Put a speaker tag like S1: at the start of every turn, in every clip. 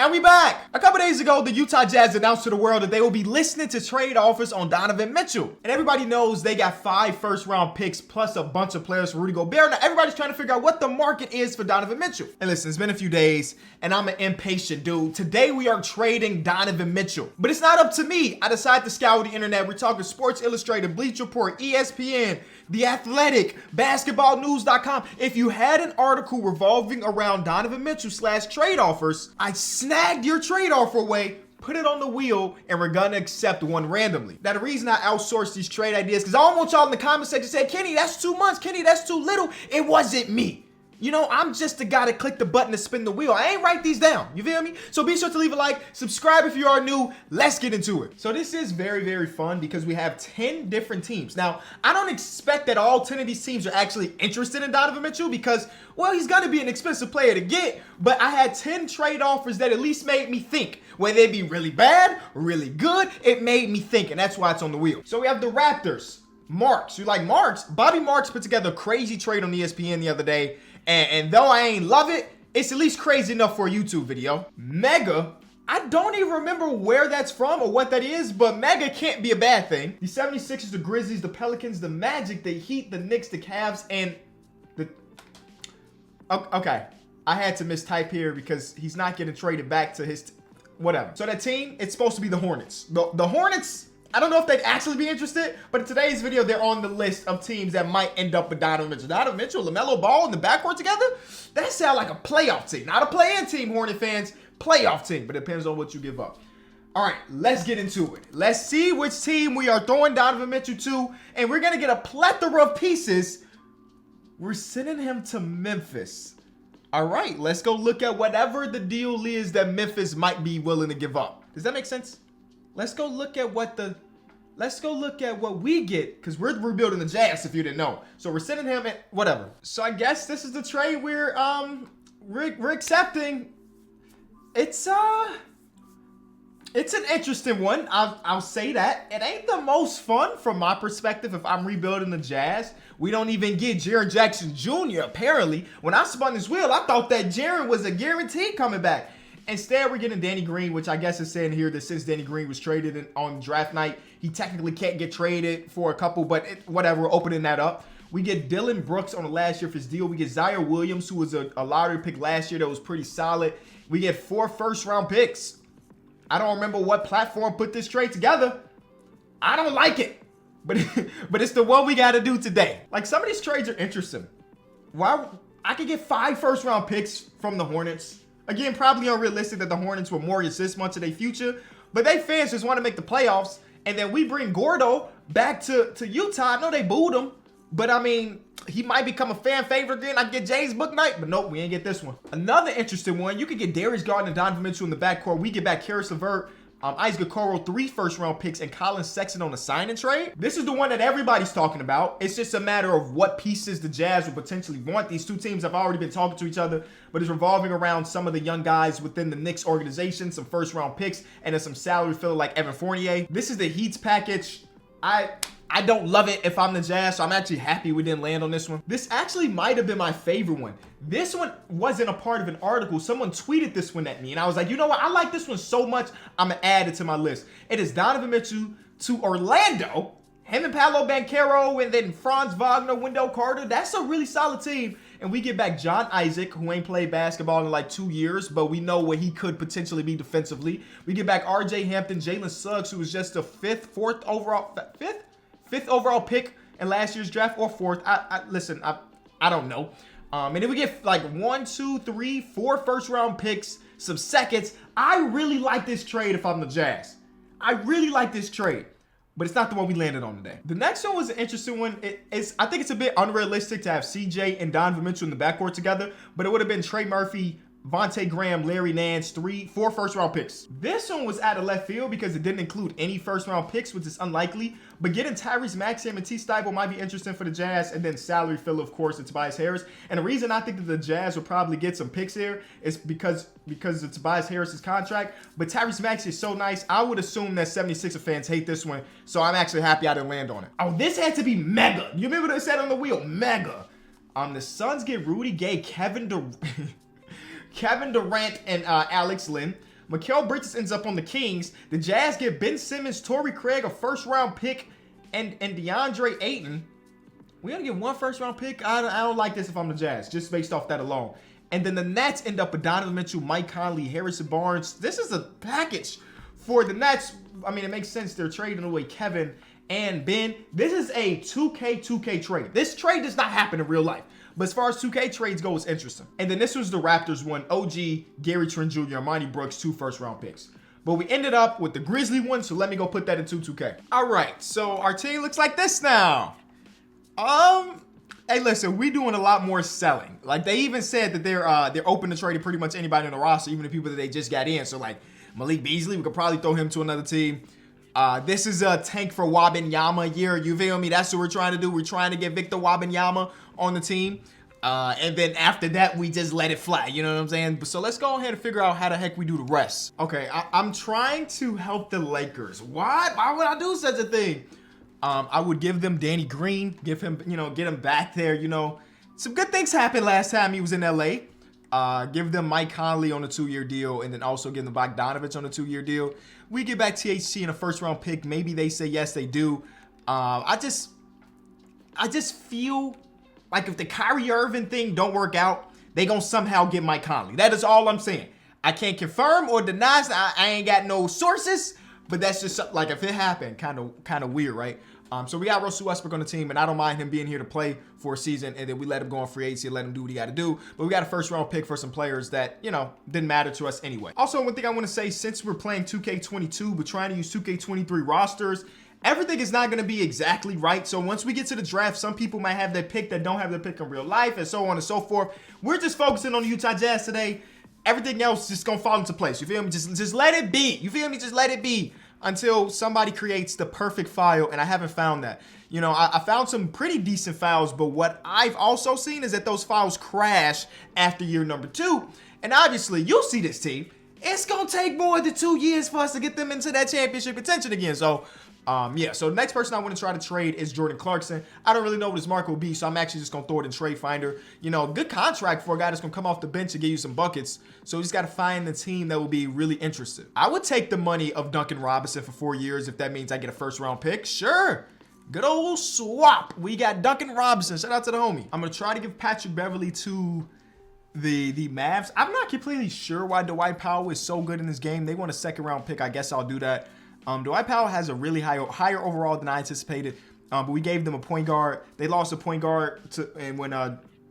S1: And we back! A couple days ago, the Utah Jazz announced to the world that they will be listening to trade offers on Donovan Mitchell. And everybody knows they got 5 first-round picks plus a bunch of players for Rudy Gobert. Now, everybody's trying to figure out what the market is for Donovan Mitchell. And listen, it's been a few days, and I'm an impatient dude. Today, we are trading Donovan Mitchell. But it's not up to me. I decided to scour the internet. We're talking Sports Illustrated, Bleacher Report, ESPN, The Athletic, BasketballNews.com. If you had an article revolving around Donovan Mitchell / trade offers, I snagged your trade offer away, put it on the wheel, and we're gonna accept one randomly. Now, the reason I outsourced these trade ideas, because I don't want y'all in the comment section to say, Kenny, that's 2 months. Kenny, that's too little. It wasn't me. You know, I'm just the guy to click the button to spin the wheel. I ain't write these down. You feel me? So be sure to leave a like, subscribe if you are new. Let's get into it. So this is very, very fun because we have 10 different teams. Now, I don't expect that all 10 of these teams are actually interested in Donovan Mitchell because, well, he's going to be an expensive player to get. But I had 10 trade offers that at least made me think. Whether they be really bad or really good, it made me think. And that's why it's on the wheel. So we have the Raptors. Marks. You like Marks? Bobby Marks put together a crazy trade on ESPN the other day. And though I ain't love it, it's at least crazy enough for a YouTube video. Mega, I don't even remember where that's from or what that is, but Mega can't be a bad thing. The 76ers, the Grizzlies, the Pelicans, the Magic, the Heat, the Knicks, the Cavs, and the... Okay, I had to mistype here because he's not getting traded back to his... whatever. So that team, it's supposed to be the Hornets. The Hornets... I don't know if they'd actually be interested, but in today's video, they're on the list of teams that might end up with Donovan Mitchell. Donovan Mitchell, LaMelo Ball in the backcourt together? That sounds like a playoff team. Not a play-in team, Hornet fans. Playoff team, but it depends on what you give up. All right, let's get into it. Let's see which team we are throwing Donovan Mitchell to, and we're going to get a plethora of pieces. We're sending him to Memphis. All right, let's go look at whatever the deal is that Memphis might be willing to give up. Does that make sense? Let's go look at what we get, because we're rebuilding the Jazz, if you didn't know. So we're sending him at whatever. So I guess this is the trade we're accepting. It's an interesting one. I'll say that. It ain't the most fun from my perspective if I'm rebuilding the Jazz. We don't even get Jaren Jackson Jr. apparently. When I spun this wheel, I thought that Jaren was a guarantee coming back. Instead, we're getting Danny Green, which I guess is saying here that since Danny Green was traded on draft night, he technically can't get traded for a couple, but whatever, we're opening that up. We get Dylan Brooks on the last year of his deal. We get Zaire Williams, who was a lottery pick last year that was pretty solid. We get 4 first-round picks. I don't remember what platform put this trade together. I don't like it, but it's the one we got to do today. Like, some of these trades are interesting. Why? I could get 5 first-round picks from the Hornets. Again, probably unrealistic that the Hornets will mortgage this much of their future, but they fans just want to make the playoffs, and then we bring Gordo back to Utah. I know they booed him, but I mean, he might become a fan favorite then. I get James Bouknight, but nope, we ain't get this one. Another interesting one, you could get Darius Garland and Donovan Mitchell in the backcourt. We get back Karis LeVert, Isaac Okoro, 3 first-round picks, and Colin Sexton on a sign and trade. This is the one that everybody's talking about. It's just a matter of what pieces the Jazz would potentially want. These 2 teams have already been talking to each other, but it's revolving around some of the young guys within the Knicks organization, some first-round picks, and then some salary filler like Evan Fournier. This is the Heat's package. I don't love it if I'm the Jazz, so I'm actually happy we didn't land on this one. This actually might have been my favorite one. This one wasn't a part of an article. Someone tweeted this one at me, and I was like, you know what? I like this one so much, I'm going to add it to my list. It is Donovan Mitchell to Orlando. Him and Paolo Banchero, and then Franz Wagner, Wendell Carter. That's a really solid team. And we get back John Isaac, who ain't played basketball in like 2 years, but we know what he could potentially be defensively. We get back R.J. Hampton, Jalen Suggs, who was just a fifth overall pick in last year's draft, or 4th. Listen, I don't know. And then we get like 1, 2, 3, 4 first-round picks, some seconds. I really like this trade if I'm the Jazz. I really like this trade, but it's not the one we landed on today. The next one was an interesting one. I think it's a bit unrealistic to have CJ and Donovan Mitchell in the backcourt together, but it would have been Trey Murphy, Vontae Graham, Larry Nance, 4 first-round picks. This one was out of left field because it didn't include any first-round picks, which is unlikely. But getting Tyrese Maxey and Matisse Thybulle might be interesting for the Jazz, and then salary fill, of course, and Tobias Harris. And the reason I think that the Jazz will probably get some picks here is because of Tobias Harris's contract. But Tyrese Maxey is so nice, I would assume that 76er fans hate this one, so I'm actually happy I didn't land on it. Oh, this had to be mega. You remember what I said on the wheel? Mega. The Suns get Rudy Gay, Kevin Durant, and Alex Len. Mikal Bridges ends up on the Kings. The Jazz get Ben Simmons, Torrey Craig, a first-round pick, and DeAndre Ayton. We only get one first-round pick. I don't like this if I'm the Jazz, just based off that alone. And then the Nets end up with Donovan Mitchell, Mike Conley, Harrison Barnes. This is a package for the Nets. I mean, it makes sense. They're trading away Kevin and Ben. This is a 2K trade. This trade does not happen in real life. But as far as 2K trades go, it's interesting. And then this was the Raptors one. OG, Gary Trent Jr., Armani Brooks, 2 first-round picks. But we ended up with the Grizzly one, so let me go put that into 2K. All right, so our team looks like this now. Hey, listen, we doing a lot more selling. Like, they even said that they're open to trading pretty much anybody in the roster, even the people that they just got in. So, like, Malik Beasley, we could probably throw him to another team. This is a tank for Wembanyama year. You feel me? That's what we're trying to do. We're trying to get Victor Wembanyama on the team. And then after that, we just let it fly. You know what I'm saying? So let's go ahead and figure out how the heck we do the rest. Okay, I'm trying to help the Lakers. What? Why would I do such a thing? I would give them Danny Green, give him, get him back there. Some good things happened last time he was in LA. Give them Mike Conley on a 2-year deal, and then also give them Bogdanovich on a 2-year deal. We get back THT in a first-round pick. Maybe they say yes, they do. I just feel like if the Kyrie Irving thing don't work out, they gonna somehow get Mike Conley. That is all I'm saying. I can't confirm or deny. I ain't got no sources, but that's just like if it happened, kind of weird, right? So we got Russell Westbrook on the team, and I don't mind him being here to play for a season, and then we let him go on free agency and let him do what he got to do. But we got a first-round pick for some players that, didn't matter to us anyway. Also, one thing I want to say, since we're playing 2K22, but trying to use 2K23 rosters, everything is not going to be exactly right. So once we get to the draft, some people might have their pick that don't have their pick in real life, and so on and so forth. We're just focusing on the Utah Jazz today. Everything else is just going to fall into place. You feel me? Just let it be. You feel me? Just let it be. Until somebody creates the perfect file, and I haven't found that. I found some pretty decent files, but what I've also seen is that those files crash after year number 2. And obviously, you'll see this team. It's going to take more than 2 years for us to get them into that championship contention again. So, so the next person I want to try to trade is Jordan Clarkson. I don't really know what his market will be, so I'm actually just going to throw it in Trade Finder. Good contract for a guy that's going to come off the bench and give you some buckets. So you just got to find the team that will be really interested. I would take the money of Duncan Robinson for 4 years if that means I get a first-round pick. Sure. Good old swap. We got Duncan Robinson. Shout out to the homie. I'm going to try to give Patrick Beverley to the Mavs. I'm not completely sure why Dwight Powell is so good in this game. They want a second-round pick. I guess I'll do that. Dwight Powell has a really higher overall than I anticipated, but we gave them a point guard. They lost a point guard when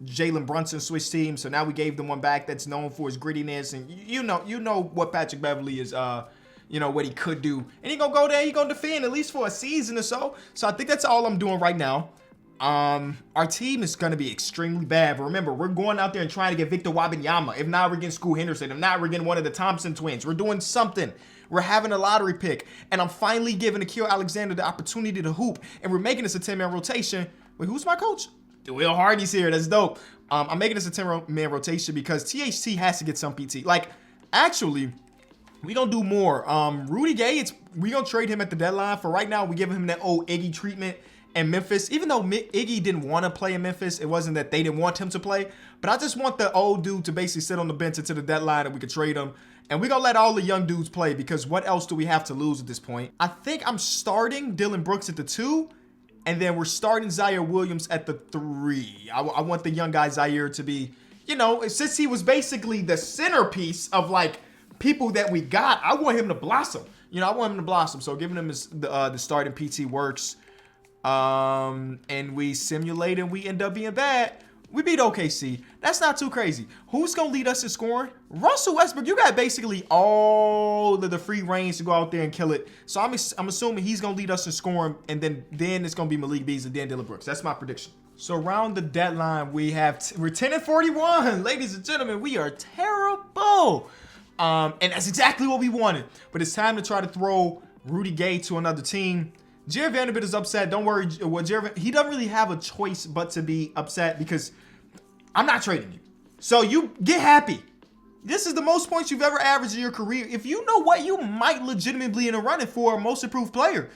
S1: Jalen Brunson switched teams, so now we gave them one back that's known for his grittiness, and you know what Patrick Beverley is, what he could do, and he gonna go there, he gonna defend at least for a season or so. So I think that's all I'm doing right now. Our team is going to be extremely bad. But remember, we're going out there and trying to get Victor Wembanyama. If not, we're getting Scoot Henderson. If not, we're getting one of the Thompson twins. We're doing something. We're having a lottery pick. And I'm finally giving Akil Alexander the opportunity to hoop. And we're making this a 10-man rotation. Wait, who's my coach? Will Hardy's here. That's dope. I'm making this a 10-man rotation because THT has to get some PT. Like, actually, we gonna do more. Rudy Gay, we gonna trade him at the deadline. For right now, we giving him that old Iggy treatment in Memphis. Even though Iggy didn't want to play in Memphis, it wasn't that they didn't want him to play. But I just want the old dude to basically sit on the bench until the deadline and we could trade him. And we're gonna let all the young dudes play because what else do we have to lose at this point? I think I'm starting Dylan Brooks at the 2. And then we're starting Zaire Williams at the 3. I want the young guy Zaire to be, since he was basically the centerpiece of like people that we got, I want him to blossom. I want him to blossom. So giving him the starting PT works. And we simulate and we end up being bad. We beat OKC. That's not too crazy. Who's going to lead us in scoring? Russell Westbrook. You got basically all of the free range to go out there and kill it. So I'm assuming he's going to lead us in scoring, and then it's going to be Malik Beasley and then Dylan Brooks. That's my prediction. So around the deadline, we're 10-41. Ladies and gentlemen, we are terrible. And that's exactly what we wanted. But it's time to try to throw Rudy Gay to another team. Jared Vanderbilt is upset. Don't worry. He doesn't really have a choice but to be upset because I'm not trading you. So you get happy. This is the most points you've ever averaged in your career. If you know what, you might legitimately be in a running for a most improved player.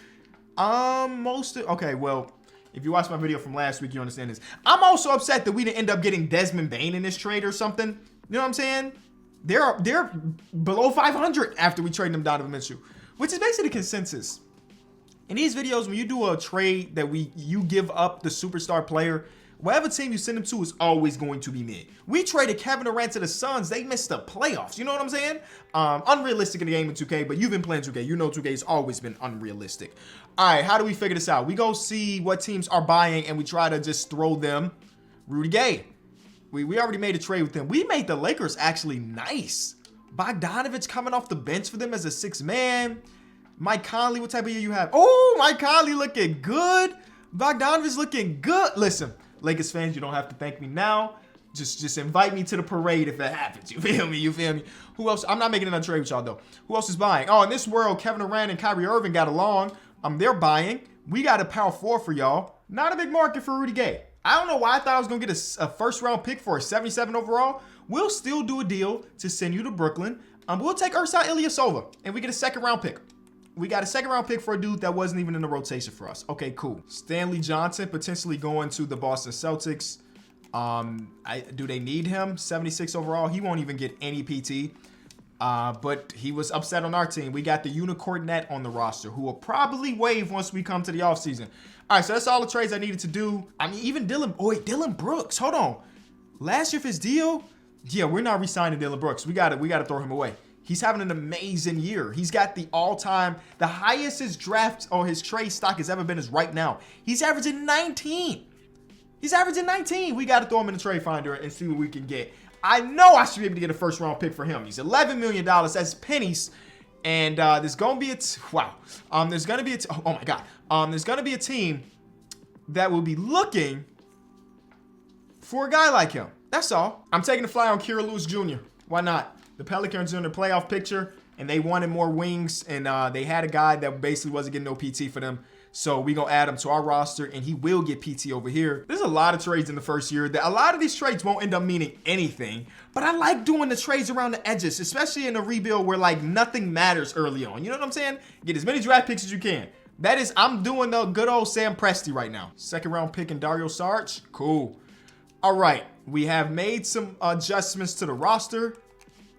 S1: Okay, well, if you watched my video from last week, you understand this. I'm also upset that we didn't end up getting Desmond Bane in this trade or something. You know what I'm saying? They're below 500 after we trade them Donovan Mitchell, which is basically the consensus. In these videos, when you do a trade that you give up the superstar player, whatever team you send them to is always going to be mid. We traded Kevin Durant to the Suns. They missed the playoffs. You know what I'm saying? Unrealistic in the game of 2K, but you've been playing 2K. You know 2K's always been unrealistic. All right, how do we figure this out? We go see what teams are buying, and we try to just throw them Rudy Gay. We already made a trade with them. We made the Lakers actually nice. Bogdanovich coming off the bench for them as a sixth man. Mike Conley, what type of year you have? Oh, Mike Conley looking good. Bogdanovich looking good. Listen, Lakers fans, you don't have to thank me now. Just invite me to the parade if it happens. You feel me? You feel me? Who else? I'm not making another trade with y'all, though. Who else is buying? Oh, in this world, Kevin Durant and Kyrie Irving got along. They're buying. We got a power forward for y'all. Not a big market for Rudy Gay. I don't know why I thought I was going to get a first-round pick for a 77 overall. We'll still do a deal to send you to Brooklyn. We'll take Ersan Ilyasova, and we get a second-round pick. We got a second-round pick for a dude that wasn't even in the rotation for us. Okay, cool. Stanley Johnson potentially going to the Boston Celtics. Do they need him? 76 overall. He won't even get any PT. But he was upset on our team. We got the Unicorn Net on the roster, who will probably waive once we come to the offseason. All right, so that's all the trades I needed to do. I mean, even Dylan Brooks. Hold on. Last year for his deal, yeah, we're not re-signing Dylan Brooks. We gotta throw him away. He's having an amazing year. He's got the highest his draft or his trade stock has ever been is right now. He's averaging 19. He's averaging 19. We got to throw him in the trade finder and see what we can get. I know I should be able to get a first round pick for him. He's $11 million. That's pennies. And there's going to be there's going to be there's going to be a team that will be looking for a guy like him. That's all. I'm taking the fly on Kira Lewis Jr. Why not? The Pelicans are in the playoff picture, and they wanted more wings, and they had a guy that basically wasn't getting no PT for them. So we gonna add him to our roster, and he will get PT over here. There's a lot of trades in the first year. A lot of these trades won't end up meaning anything, but I like doing the trades around the edges, especially in a rebuild where like nothing matters early on. You know what I'm saying? Get as many draft picks as you can. I'm doing the good old Sam Presti right now. Second round pick in Dario Saric. Cool. All right, we have made some adjustments to the roster.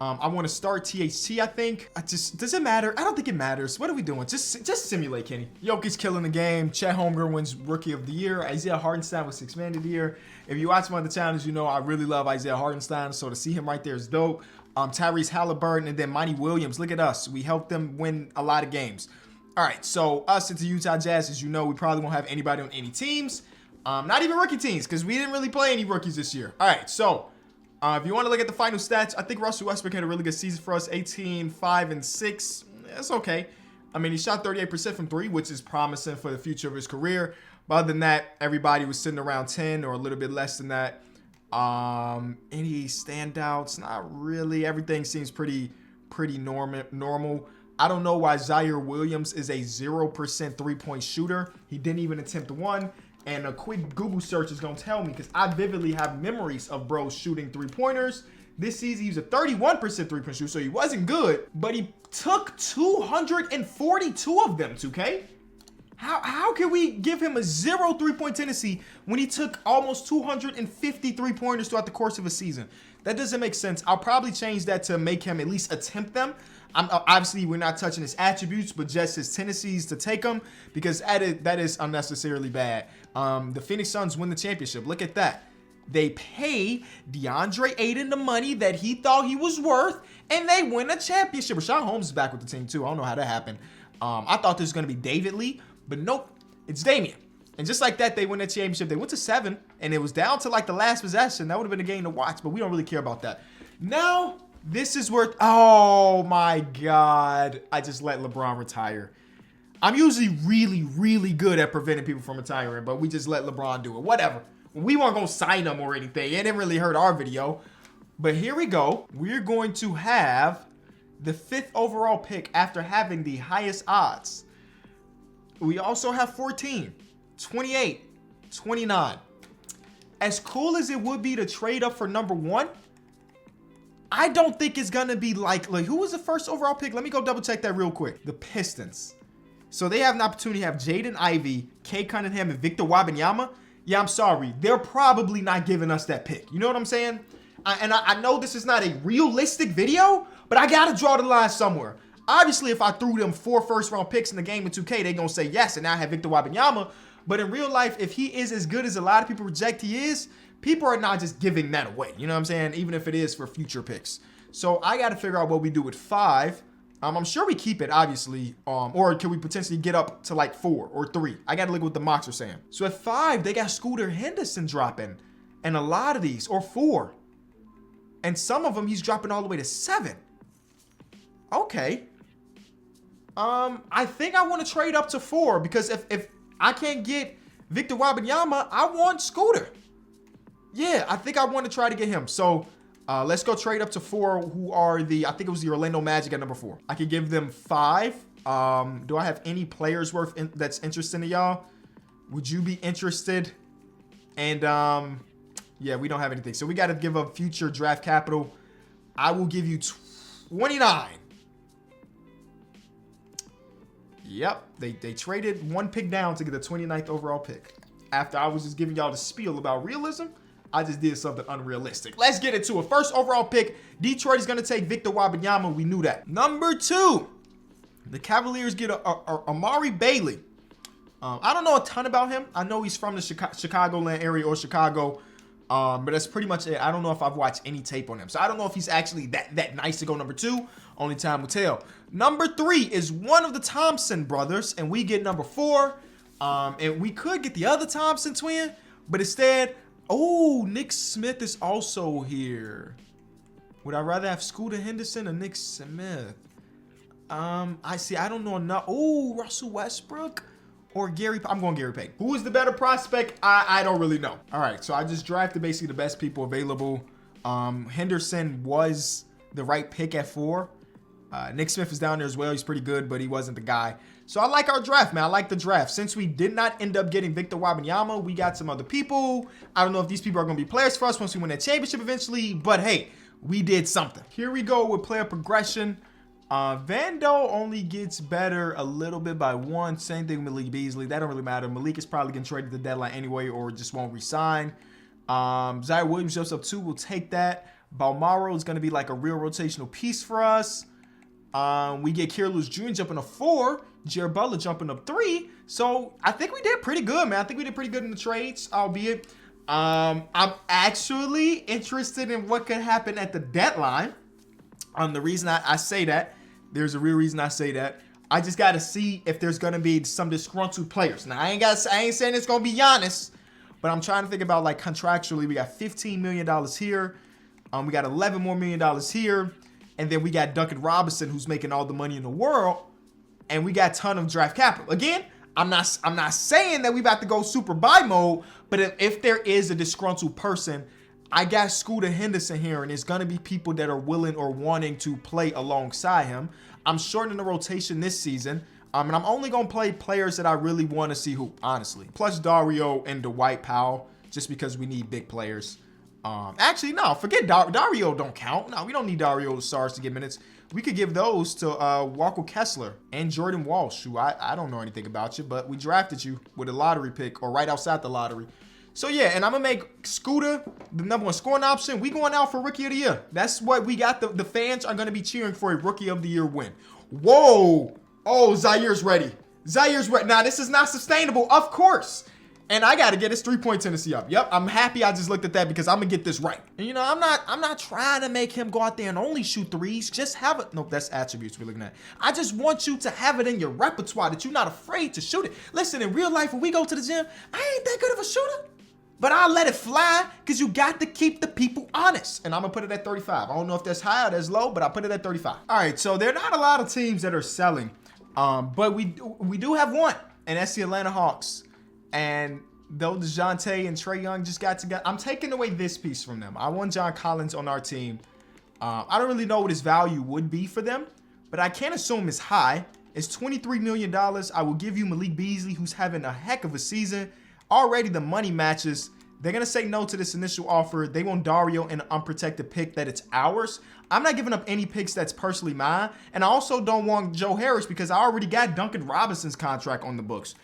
S1: I want to start THT, I think. Does it matter? I don't think it matters. What are we doing? Just simulate, Kenny. Jokic's killing the game. Chet Holmgren wins Rookie of the Year. Isaiah Hartenstein was Sixth Man of the Year. If you watch my other channels, you know I really love Isaiah Hartenstein. So to see him right there is dope. Tyrese Halliburton and then Monty Williams. Look at us. We helped them win a lot of games. All right, so us at the Utah Jazz, as you know, we probably won't have anybody on any teams. Not even rookie teams, because we didn't really play any rookies this year. All right, so if you want to look at the final stats, I think Russell Westbrook had a really good season for us. 18, 5, and 6. That's okay. I mean, he shot 38% from 3, which is promising for the future of his career. But other than that, everybody was sitting around 10 or a little bit less than that. Any standouts? Not really. Everything seems pretty normal. I don't know why Zaire Williams is a 0% three-point shooter. He didn't even attempt one. And a quick Google search is going to tell me, because I vividly have memories of bros shooting three-pointers. This season, he was a 31% three-point shooter, so he wasn't good. But he took 242 of them, 2K. How can we give him a 0 three-point tendency when he took almost 250 three-pointers throughout the course of a season? That doesn't make sense. I'll probably change that to make him at least attempt them. Obviously, we're not touching his attributes, but just his tendencies to take them, because that is unnecessarily bad. The Phoenix Suns win the championship. Look at that. They pay DeAndre Ayton the money that he thought he was worth, and they win a championship. Rashawn Holmes is back with the team, too. I don't know how that happened. I thought this was going to be David Lee, but nope, it's Damian. And just like that, they win the championship. They went to 7, and it was down to like the last possession. That would have been a game to watch, but we don't really care about that. Now, this is where, oh my God, I just let LeBron retire. I'm usually really, really good at preventing people from retiring, but we just let LeBron do it. Whatever. We weren't going to sign him or anything. It didn't really hurt our video. But here we go. We're going to have the 5th overall pick after having the highest odds. We also have 14, 28, 29. As cool as it would be to trade up for number 1, I don't think it's going to be like who was the first overall pick? Let me go double check that real quick. The Pistons. So they have an opportunity to have Jaden Ivey, Kay Cunningham, and Victor Wembanyama. Yeah, I'm sorry. They're probably not giving us that pick. You know what I'm saying? I know this is not a realistic video, but I gotta draw the line somewhere. Obviously, if I threw them 4 first-round picks in the game in 2K, they gonna say yes, and now I have Victor Wembanyama. But in real life, if he is as good as a lot of people project he is, people are not just giving that away. You know what I'm saying? Even if it is for future picks. So I got to figure out what we do with 5. I'm sure we keep it, obviously. Or can we potentially get up to like 4 or 3? I got to look at what the mocks are saying. So at 5, they got Scooter Henderson dropping. And a lot of these, or 4. And some of them, he's dropping all the way to 7. Okay. I think I want to trade up to 4 because if I can't get Victor Wembanyama, I want Scooter. Yeah, I think I want to try to get him. So let's go trade up to 4, who are the, I think it was the Orlando Magic at number 4. I could give them 5. Do I have any players that's interesting to y'all? Would you be interested? And yeah, we don't have anything. So we got to give up future draft capital. I will give you 29. Yep, they traded 1 pick down to get the 29th overall pick. After I was just giving y'all the spiel about realism, I just did something unrealistic. Let's get into it. First overall pick, Detroit is going to take Victor Wembanyama. We knew that. Number 2, the Cavaliers get Amari Bailey. I don't know a ton about him. I know he's from the Chicagoland area or Chicago, but that's pretty much it. I don't know if I've watched any tape on him. So I don't know if he's actually that nice to go number 2. Only time will tell. Number 3 is one of the Thompson brothers, and we get number 4. And we could get the other Thompson twin, but instead, oh, Nick Smith is also here. Would I rather have Scooter Henderson or Nick Smith? I see. I don't know enough. Oh, Russell Westbrook or Gary. I'm going Gary Payton. Who is the better prospect? I don't really know. All right, so I just drafted basically the best people available. Henderson was the right pick at 4. Nick Smith is down there as well. He's pretty good, but he wasn't the guy. So I like our draft, man. I like the draft. Since we did not end up getting Victor Wembanyama, we got some other people. I don't know if these people are going to be players for us once we win that championship eventually, but hey, we did something. Here we go with player progression. Vando only gets better a little bit by 1. Same thing with Malik Beasley. That don't really matter. Malik is probably going to trade at the deadline anyway or just won't resign. Zaire Williams jumps up 2. We'll take that. Balmaro is going to be like a real rotational piece for us. We get Kyrlus Jr. jumping up 4. Jared Butler jumping up 3. So I think we did pretty good, man. I think we did pretty good in the trades, albeit. I'm actually interested in what could happen at the deadline. The reason I say that, there's a real reason I say that. I just got to see if there's going to be some disgruntled players. Now, I ain't saying it's going to be Giannis, but I'm trying to think about like contractually. We got $15 million here. We got $11 more million here. And then we got Duncan Robinson, who's making all the money in the world. And we got a ton of draft capital. Again, I'm not saying that we about to go super buy mode, but if there is a disgruntled person, I got Scooter Henderson here, and it's going to be people that are willing or wanting to play alongside him. I'm shortening the rotation this season, and I'm only going to play players that I really want to see hoop, honestly. Plus Dario and Dwight Powell, just because we need big players. Actually, no, forget Dario don't count. No, we don't need Dario Saric to get minutes. We could give those to Walker Kessler and Jordan Walsh, who I don't know anything about you, but we drafted you with a lottery pick or right outside the lottery. So, yeah, and I'm going to make Scooter the number 1 scoring option. We going out for Rookie of the Year. That's what we got. The fans are going to be cheering for a Rookie of the Year win. Whoa. Oh, Zaire's ready. Zaire's ready. Now, this is not sustainable, of course. And I got to get his 3-point tendency up. Yep, I'm happy I just looked at that because I'm going to get this right. And, you know, I'm not trying to make him go out there and only shoot 3s. Just have it. Nope, that's attributes we're looking at. I just want you to have it in your repertoire that you're not afraid to shoot it. Listen, in real life, when we go to the gym, I ain't that good of a shooter. But I'll let it fly because you got to keep the people honest. And I'm going to put it at 35. I don't know if that's high or that's low, but I'll put it at 35. All right, so there are not a lot of teams that are selling. But we do have one, and that's the Atlanta Hawks. And though DeJounte and Trae Young just got together, I'm taking away this piece from them. I want John Collins on our team. I don't really know what his value would be for them, but I can't assume it's high. It's $23 million. I will give you Malik Beasley, who's having a heck of a season. Already the money matches. They're going to say no to this initial offer. They want Dario and an unprotected pick that it's ours. I'm not giving up any picks that's personally mine. And I also don't want Joe Harris because I already got Duncan Robinson's contract on the books.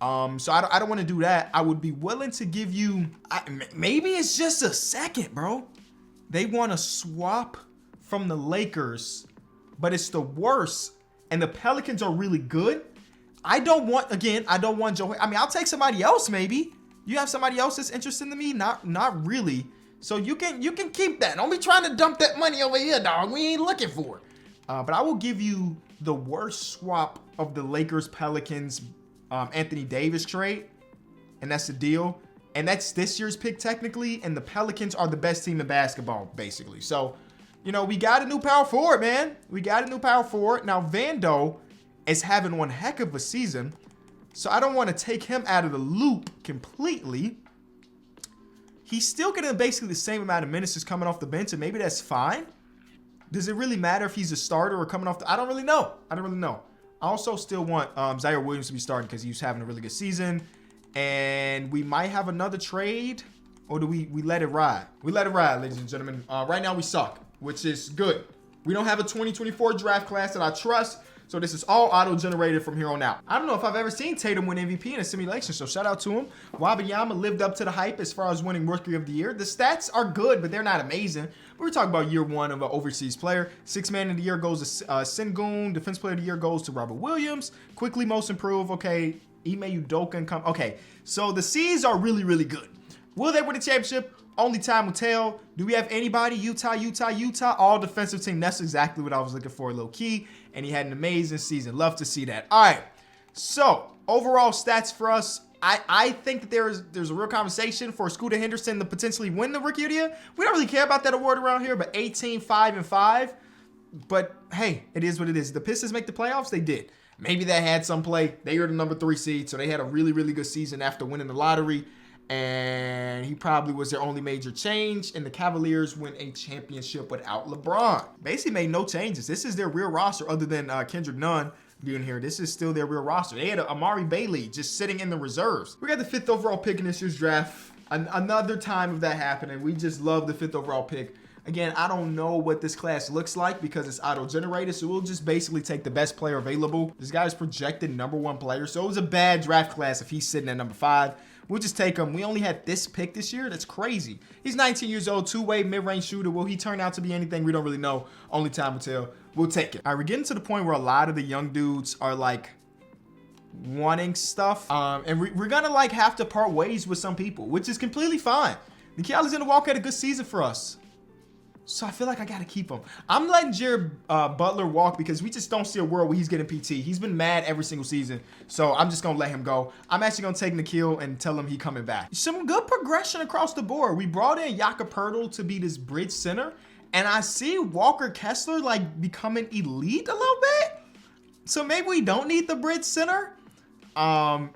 S1: So I don't want to do that. I would be willing to give you, maybe it's just a second, bro. they want to swap from the Lakers, but it's the worst. And the Pelicans are really good. I don't want Joe. I mean, I'll take somebody else maybe. You have somebody else that's interested in me? Not really. So you can keep that. Don't be trying to dump that money over here, dog. We ain't looking for it. But I will give you the worst swap of the Lakers Pelicans Anthony Davis trade, and that's the deal. And that's this year's pick technically. And the Pelicans are the best team in basketball basically. So, you know, we got a new power forward, man. We got a new power forward. Now Vando is having one heck of a season. So I don't want to take him out of the loop completely. He's still getting basically the same amount of minutes as coming off the bench, and maybe that's fine. Does it really matter if he's a starter or coming off the... I don't really know. I also still want Zaire Williams to be starting because he's having a really good season. And we might have another trade, or do we let it ride? We let it ride, ladies and gentlemen. Right now we suck, which is good. We don't have a 2024 draft class that I trust. So this is all auto-generated from here on out. I don't know if I've ever seen Tatum win MVP in a simulation, so shout out to him. Wembanyama lived up to the hype as far as winning Rookie of the Year. The stats are good, but they're not amazing. We're talking about year one of an overseas player. Sixth Man of the Year goes to Sengun. Defense Player of the Year goes to Robert Williams. Quickly Most Improved, okay. Ime Udoka. Okay, so the C's are really, really good. Will they win the championship? Only time will tell. Do we have anybody? Utah. All defensive team. That's exactly what I was looking for, low key. And he had an amazing season. Love to see that. All right. So overall stats for us. I think that there's a real conversation for Scooter Henderson to potentially win the Rookie of the Year. We don't really care about that award around here, but 18, 5, and 5. But hey, it is what it is. The Pistons make the playoffs. They did. Maybe that had some play. They were the number 3 seed, so they had a really, really good season after winning the lottery. And he probably was their only major change. And the Cavaliers win a championship without LeBron. Basically made no changes. This is their real roster other than Kendrick Nunn being here. This is still their real roster. They had Amari Bailey just sitting in the reserves. We got the 5th overall pick in this year's draft. Another time of that happening. We just love the 5th overall pick. Again, I don't know what this class looks like because it's auto-generated, so we'll just basically take the best player available. This guy's projected number 1 player, so it was a bad draft class if he's sitting at number 5. We'll just take him. We only had this pick this year. That's crazy. He's 19 years old, 2-way mid-range shooter. Will he turn out to be anything? We don't really know. Only time will tell. We'll take it. All right, we're getting to the point where a lot of the young dudes are like wanting stuff. And we're going to like have to part ways with some people, which is completely fine. Nikhil Alexander Walker had a good season for us. So I feel like I got to keep him. I'm letting Jared Butler walk because we just don't see a world where he's getting PT. He's been mad every single season. So I'm just going to let him go. I'm actually going to take Nikhil and tell him he coming back. Some good progression across the board. We brought in Jakob Poeltl to be this bridge center. And I see Walker Kessler like becoming elite a little bit. So maybe we don't need the bridge center. I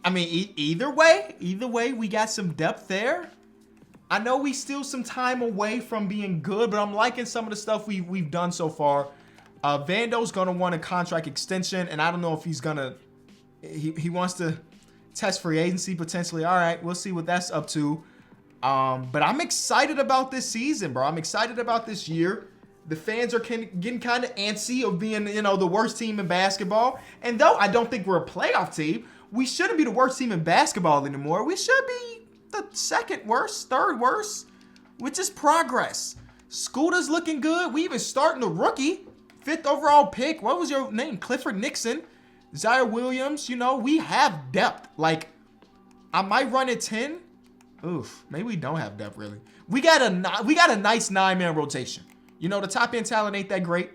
S1: mean, either way, we got some depth there. I know we still some time away from being good, but I'm liking some of the stuff we've done so far. Vando's going to want a contract extension, and I don't know if he's going to... He wants to test free agency potentially. All right, we'll see what that's up to. But I'm excited about this season, bro. I'm excited about this year. The fans are getting kind of antsy of being, you know, the worst team in basketball. And though I don't think we're a playoff team, we shouldn't be the worst team in basketball anymore. We should be the second worst, third worst, which is progress. Scooter's looking good. We even starting the rookie. 5th overall pick. What was your name? Clifford Nixon. Zaire Williams. You know, we have depth. Like, I might run at 10. Oof. Maybe we don't have depth, really. We got a nice 9-man rotation. You know, the top end talent ain't that great.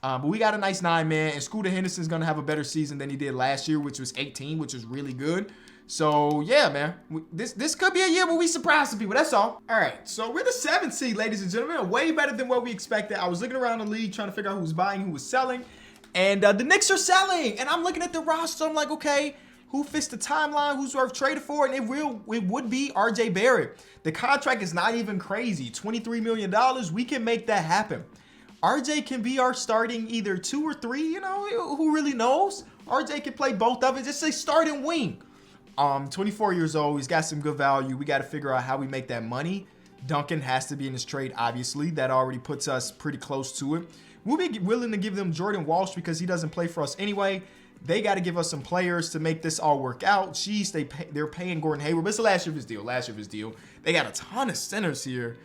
S1: But we got a nice 9-man. And Scooter Henderson's going to have a better season than he did last year, which was 18, which was really good. So, yeah, man. This could be a year where we surprise some people. That's all. All right. So, we're the 7th seed, ladies and gentlemen. Way better than what we expected. I was looking around the league trying to figure out who was buying, who was selling. And the Knicks are selling. And I'm looking at the roster. I'm like, okay, who fits the timeline? Who's worth trading for? And it would be RJ Barrett. The contract is not even crazy. $23 million. We can make that happen. RJ can be our starting either 2 or 3. You know, who really knows? RJ can play both of it. Just say starting wing. 24 years old. He's got some good value. We got to figure out how we make that money. Duncan has to be in this trade, obviously. That already puts us pretty close to it. We'll be willing to give them Jordan Walsh because he doesn't play for us anyway. They got to give us some players to make this all work out. Jeez, they're paying Gordon Hayward. But it's the last year of his deal. They got a ton of centers here.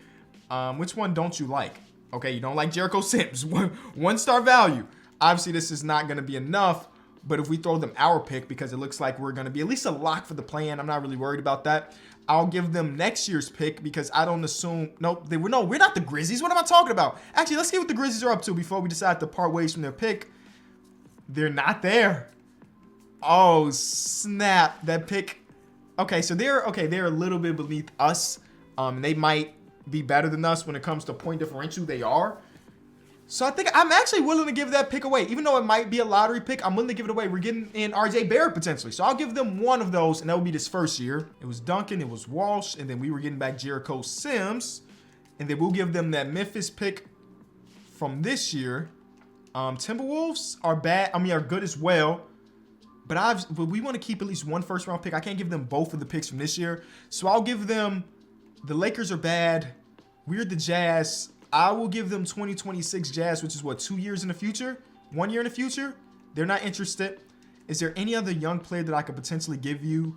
S1: Which one don't you like? Okay, you don't like Jericho Sims. One star value. Obviously, this is not going to be enough. But if we throw them our pick, because it looks like we're going to be at least a lock for the play-in, I'm not really worried about that. I'll give them next year's pick because I don't assume. Nope. No, we're not the Grizzlies. What am I talking about? Actually, let's see what the Grizzlies are up to before we decide to part ways from their pick. They're not there. Oh, snap. That pick. Okay, so they're a little bit beneath us. They might be better than us when it comes to point differential. They are. So I think I'm actually willing to give that pick away. Even though it might be a lottery pick, I'm willing to give it away. We're getting in RJ Barrett potentially. So I'll give them one of those, and that will be this first year. It was Duncan, it was Walsh, and then we were getting back Jericho Sims. And then we'll give them that Memphis pick from this year. Timberwolves are are good as well. But we want to keep at least one first round pick. I can't give them both of the picks from this year. So I'll give them, the Lakers are bad. We're the Jazz. I will give them 2026 Jazz, which is what, 2 years in the future? 1 year in the future? They're not interested. Is there any other young player that I could potentially give you?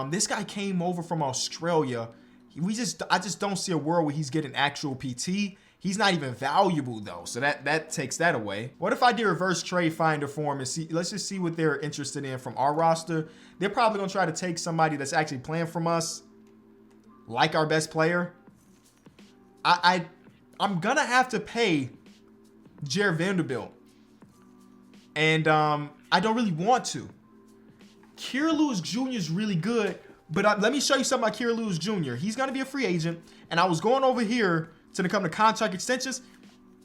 S1: This guy came over from Australia. I just don't see a world where he's getting actual PT. He's not even valuable though, so that takes that away. What if I did reverse trade finder for him and see? Let's just see what they're interested in from our roster. They're probably gonna try to take somebody that's actually playing from us, like our best player. I'm gonna have to pay Jared Vanderbilt, and I don't really want to. Kira Lewis Jr. is really good, but let me show you something about Kira Lewis Jr. He's gonna be a free agent, and I was going over here to come to contract extensions.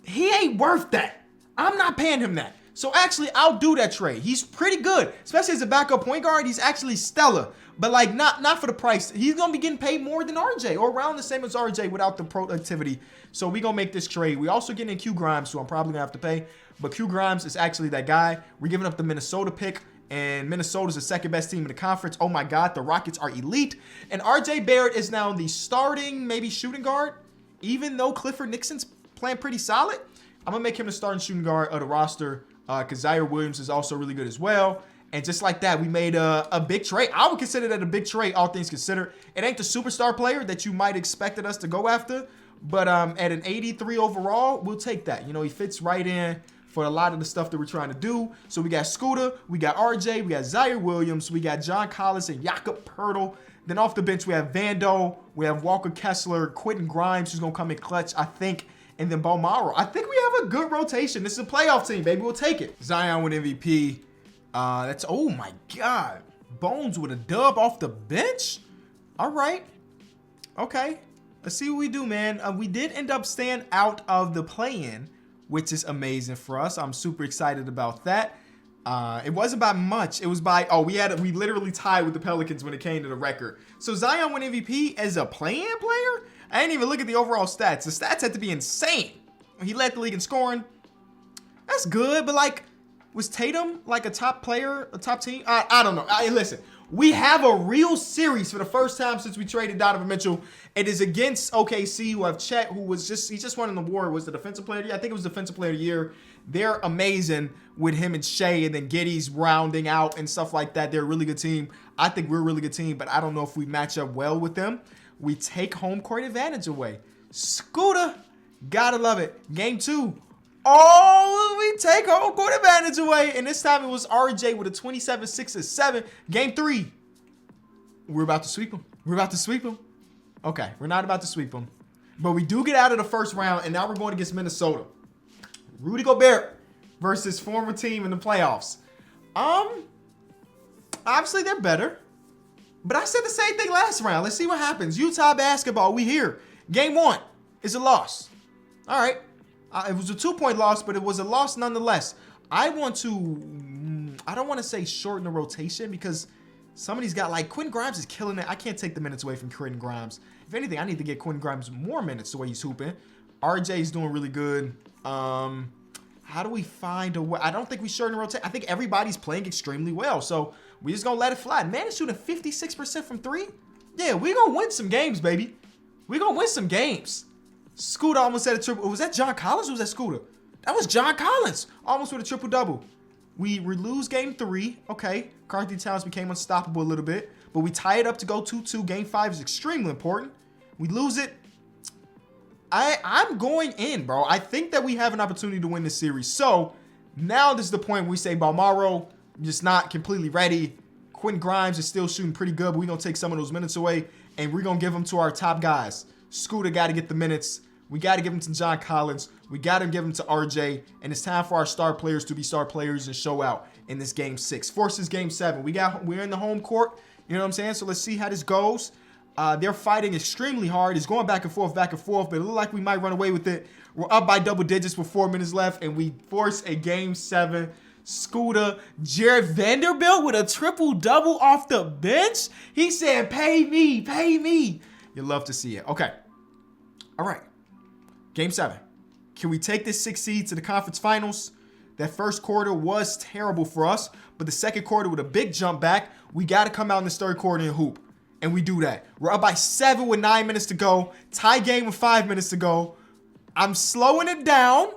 S1: He ain't worth that. I'm not paying him that. So actually, I'll do that trade. He's pretty good, especially as a backup point guard. He's actually stellar, but like not for the price. He's gonna be getting paid more than RJ, or around the same as RJ without the productivity. So we gonna make this trade. We also getting Q Grimes, who I'm probably gonna have to pay, but Q Grimes is actually that guy. We're giving up the Minnesota pick, and Minnesota's the second best team in the conference. Oh my God, the Rockets are elite, and RJ Barrett is now the starting maybe shooting guard, even though Clifford Nixon's playing pretty solid. I'm gonna make him the starting shooting guard of the roster. Because Zaire Williams is also really good as well. And just like that, we made a big trade. I would consider that a big trade, all things considered. It ain't the superstar player that you might expected us to go after. But at an 83 overall, we'll take that. You know, he fits right in for a lot of the stuff that we're trying to do. So we got Scooter, we got RJ, we got Zaire Williams, we got John Collins and Jakob Poeltl. Then off the bench, we have Vando, we have Walker Kessler, Quentin Grimes, who's going to come in clutch, I think. And then Bo Morrow. I think we have a good rotation. This is a playoff team, baby. We'll take it. Zion with MVP. That's, oh my God. Bones with a dub off the bench? All right. Okay. Let's see what we do, man. We did end up staying out of the play-in, which is amazing for us. I'm super excited about that. It wasn't by much. It was by, we literally tied with the Pelicans when it came to the record. So Zion win MVP as a play-in player? I didn't even look at the overall stats. The stats had to be insane. He led the league in scoring. That's good, but like, was Tatum like a top player, a top team? I don't know. Listen, we have a real series for the first time since we traded Donovan Mitchell. It is against OKC, who have Chet, he just won an award. Was the defensive player of the year? I think it was defensive player of the year. They're amazing with him and Shea, and then Giddey's rounding out and stuff like that. They're a really good team. I think we're a really good team, but I don't know if we match up well with them. We take home court advantage away. Scooter, gotta love it. Game 2. Oh, we take home court advantage away. And this time it was RJ with a 27, 6, and 7. Game 3. We're about to sweep them. We're about to sweep them. Okay, we're not about to sweep them. But we do get out of the first round, and now we're going against Minnesota. Rudy Gobert versus former team in the playoffs. Obviously they're better. But I said the same thing last round. Let's see what happens. Utah basketball, we here. Game 1 is a loss. All right. It was a 2-point loss, but it was a loss nonetheless. I don't want to say shorten the rotation because somebody's got, like, Quentin Grimes is killing it. I can't take the minutes away from Quentin Grimes. If anything, I need to get Quentin Grimes more minutes the way he's hooping. RJ's doing really good. How do we find a way? I don't think we shorten the rotation. I think everybody's playing extremely well. So we just going to let it fly. Man is shooting 56% from 3. Yeah, we going to win some games, baby. We going to win some games. Scooter almost had a triple. Was that John Collins or was that Scooter? That was John Collins. Almost with a triple-double. We lose game 3. Okay. Carthy Towns became unstoppable a little bit. But we tie it up to go 2-2. Game 5 is extremely important. We lose it. I'm going in, bro. I think that we have an opportunity to win this series. So now this is the point where we say Balmaro just not completely ready. Quentin Grimes is still shooting pretty good, but we're going to take some of those minutes away, and we're going to give them to our top guys. Scooter got to get the minutes. We got to give them to John Collins. We got to give them to RJ, and it's time for our star players to be star players and show out in this game 6 versus game 7. We're in the home court, you know what I'm saying? So let's see how this goes. They're fighting extremely hard. It's going back and forth, but it looks like we might run away with it. We're up by double digits with 4 minutes left, and we force a game 7. Scooter, Jared Vanderbilt with a triple-double off the bench. He said, pay me, pay me. You love to see it. Okay. All right. Game 7. Can we take this 6 seed to the conference finals? That first quarter was terrible for us, but the second quarter with a big jump back, we got to come out in this third quarter and hoop. And we do that. We're up by 7 with 9 minutes to go. Tie game with 5 minutes to go. I'm slowing it down.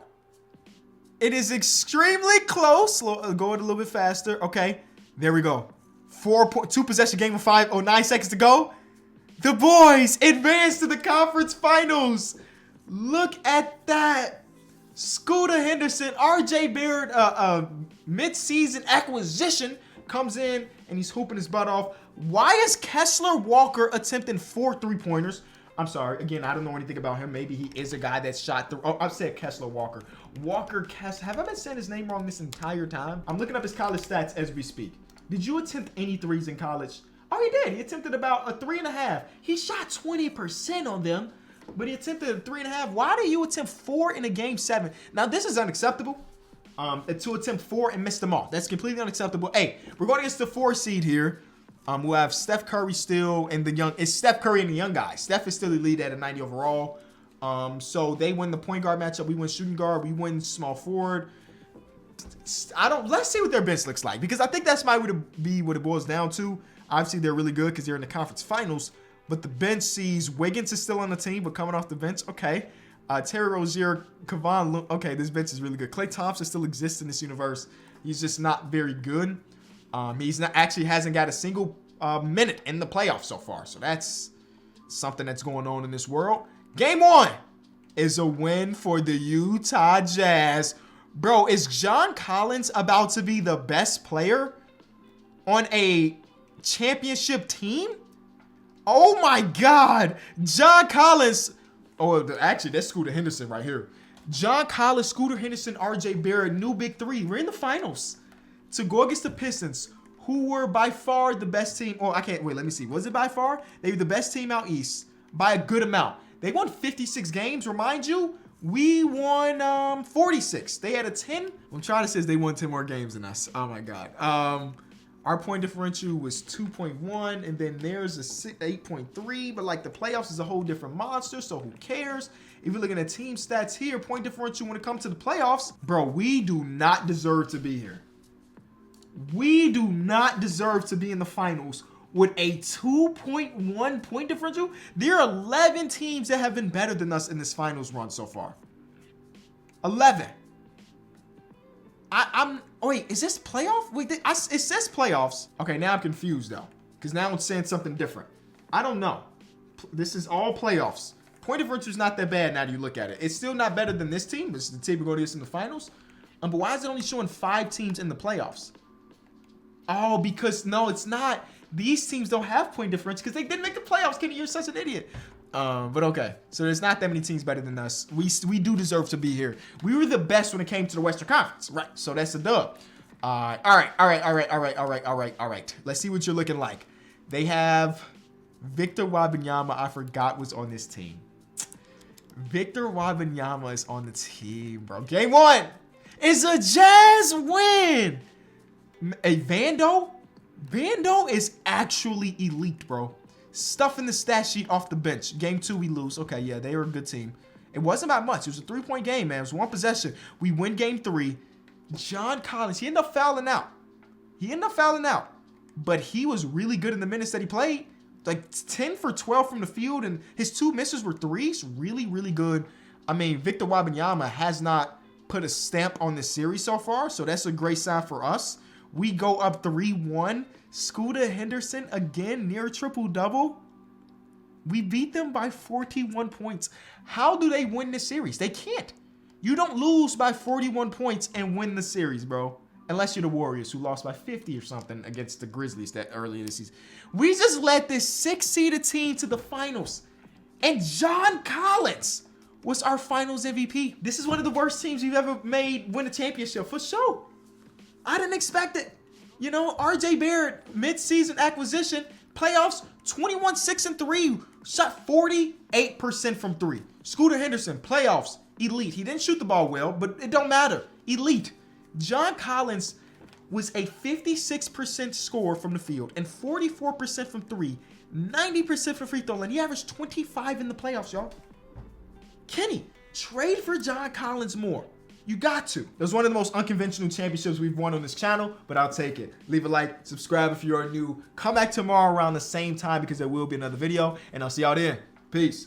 S1: It is extremely close. Go it a little bit faster. Okay, there we go. 2 possession game with 9 seconds to go. The boys advance to the conference finals. Look at that. Scooter Henderson, RJ Barrett, mid-season acquisition comes in and he's hooping his butt off. Why is Kessler Walker attempting 4 3-pointers? I'm sorry. Again, I don't know anything about him. Maybe he is a guy that shot through. Oh, I said Kessler Walker. Walker Kessler. Have I been saying his name wrong this entire time? I'm looking up his college stats as we speak. Did you attempt any threes in college? Oh, he did. He attempted about a 3.5. He shot 20% on them, but he attempted a 3.5. Why do you attempt 4 in a game 7? Now, this is unacceptable. To attempt 4 and miss them all. That's completely unacceptable. Hey, we're going against the 4 seed here. We'll have Steph Curry still and it's Steph Curry and the young guys. Steph is still the lead at a 90 overall. So they win the point guard matchup. We win shooting guard. We win small forward. Let's see what their bench looks like, because I think that's might be what it boils down to. Obviously, they're really good because they're in the conference finals, but the bench sees Wiggins is still on the team, but coming off the bench. Okay. Terry Rozier, Kevon. Okay, this bench is really good. Klay Thompson still exists in this universe. He's just not very good. He's not actually hasn't got a single minute in the playoffs so far. So that's something that's going on in this world. Game 1 is a win for the Utah Jazz. Bro, is John Collins about to be the best player on a championship team? Oh my God. John Collins. Oh, actually, that's Scooter Henderson right here. John Collins, Scooter Henderson, RJ Barrett, new big 3. We're in the finals to go against the Pistons, who were by far the best team. Oh, I can't wait. Let me see. Was it by far? They were the best team out east by a good amount. They won 56 games. Remind you, we won 46. They had a 10. I'm trying to say they won 10 more games than us. Oh my God. Our point differential was 2.1, and then there's a 8.3. But like the playoffs is a whole different monster, so who cares? If you're looking at team stats here, point differential when it comes to the playoffs, bro, we do not deserve to be here. We do not deserve to be in the finals with a 2.1 point differential. There are 11 teams that have been better than us in this finals run so far. 11. Wait, is this playoff? Wait, it says playoffs. Okay, now I'm confused though, because now it's saying something different. I don't know. This is all playoffs. Point differential is not that bad now that you look at it. It's still not better than this team. This is the team we're going to get in the finals. But why is it only showing 5 teams in the playoffs? Oh, because no, it's not. These teams don't have point difference because they didn't make the playoffs. Kenny, you're such an idiot. But okay. So there's not that many teams better than us. We do deserve to be here. We were the best when it came to the Western Conference. Right. So that's a dub. All right. Let's see what you're looking like. They have Victor Wembanyama. I forgot was on this team. Victor Wembanyama is on the team, bro. Game 1 is a Jazz win. A Vando is actually elite, bro. Stuffing the stat sheet off the bench. Game 2, we lose. Okay, yeah, they were a good team. It wasn't about much. It was a 3-point game, man. It was 1 possession. We win game 3. John Collins, he ended up fouling out. But he was really good in the minutes that he played. Like 10 for 12 from the field, and his 2 misses were 3s. Really, really good. I mean, Victor Wembanyama has not put a stamp on this series so far, so that's a great sign for us. We go up 3-1. Scooter Henderson again near triple-double. We beat them by 41 points. How do they win this series? They can't. You don't lose by 41 points and win the series, bro. Unless you're the Warriors, who lost by 50 or something against the Grizzlies that early in the season. We just led this 6-seeded team to the finals. And John Collins was our finals MVP. This is one of the worst teams we've ever made win a championship, for sure. I didn't expect it. You know, RJ Barrett, mid-season acquisition, playoffs, 21-6-3, shot 48% from three. Scooter Henderson, playoffs, elite. He didn't shoot the ball well, but it don't matter. Elite. John Collins was a 56% scorer from the field and 44% from three, 90% from free throw, and he averaged 25 in the playoffs, y'all. Kenny, trade for John Collins more. You got to. It was one of the most unconventional championships we've won on this channel, but I'll take it. Leave a like, subscribe if you are new. Come back tomorrow around the same time because there will be another video, and I'll see y'all then. Peace.